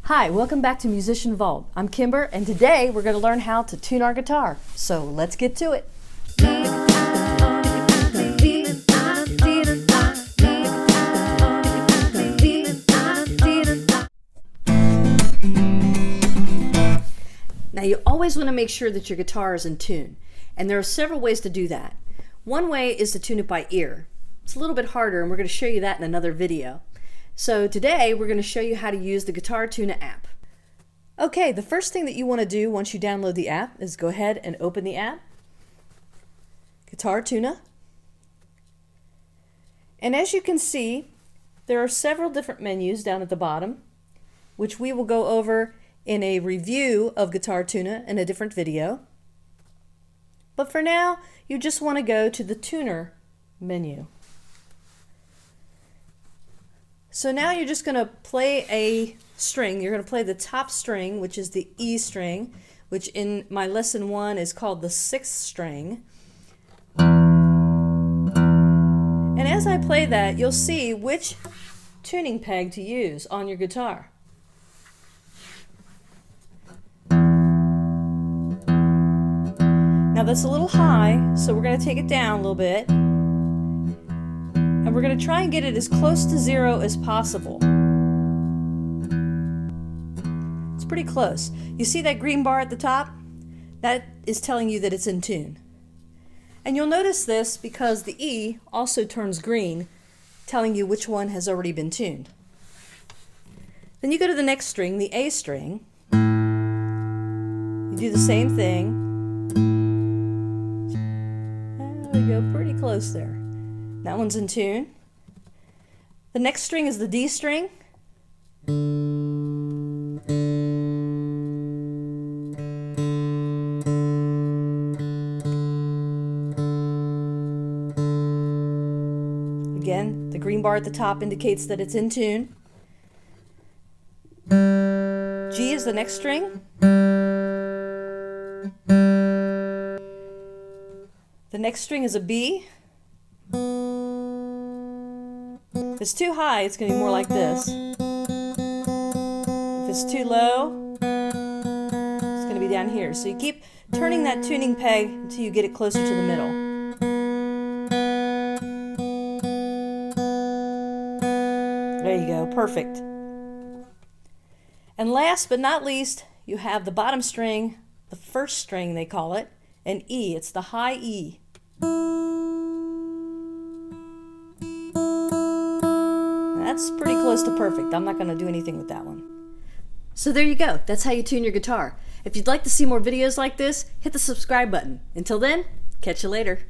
Hi, welcome back to Musician Vault. I'm Kimber, and today we're going to learn how to tune our guitar. So let's get to it. Now you always want to make sure that your guitar is in tune, and there are several ways to do that. One way is to tune it by ear. It's a little bit harder, and we're going to show you that in another video. So today we're going to show you how to use the Guitar Tuna app. Okay, the first thing that you want to do once you download the app is go ahead and open the app, Guitar Tuna. And as you can see, there are several different menus down at the bottom, which we will go over in a review of Guitar Tuna in a different video. But for now, you just want to go to the Tuner menu. So now you're just going to play a string. You're going to play the top string, which is the E string, which in my lesson 1 is called the 6th string. And as I play that, you'll see which tuning peg to use on your guitar. Now that's a little high, so we're going to take it down a little bit. And we're going to try and get it as close to 0 as possible. It's pretty close. You see that green bar at the top? That is telling you that it's in tune. And you'll notice this because the E also turns green, telling you which one has already been tuned. Then you go to the next string, the A string. You do the same thing. There we go, pretty close there. That one's in tune. The next string is the D string. Again, the green bar at the top indicates that it's in tune. G is the next string. The next string is a B. If it's too high, it's going to be more like this. If it's too low, it's going to be down here. So you keep turning that tuning peg until you get it closer to the middle. There you go, perfect. And last but not least, you have the bottom string, the first string they call it, and E. It's the high E. That's pretty close to perfect. I'm not going to do anything with that one. So there you go. That's how you tune your guitar. If you'd like to see more videos like this, hit the subscribe button. Until then, catch you later.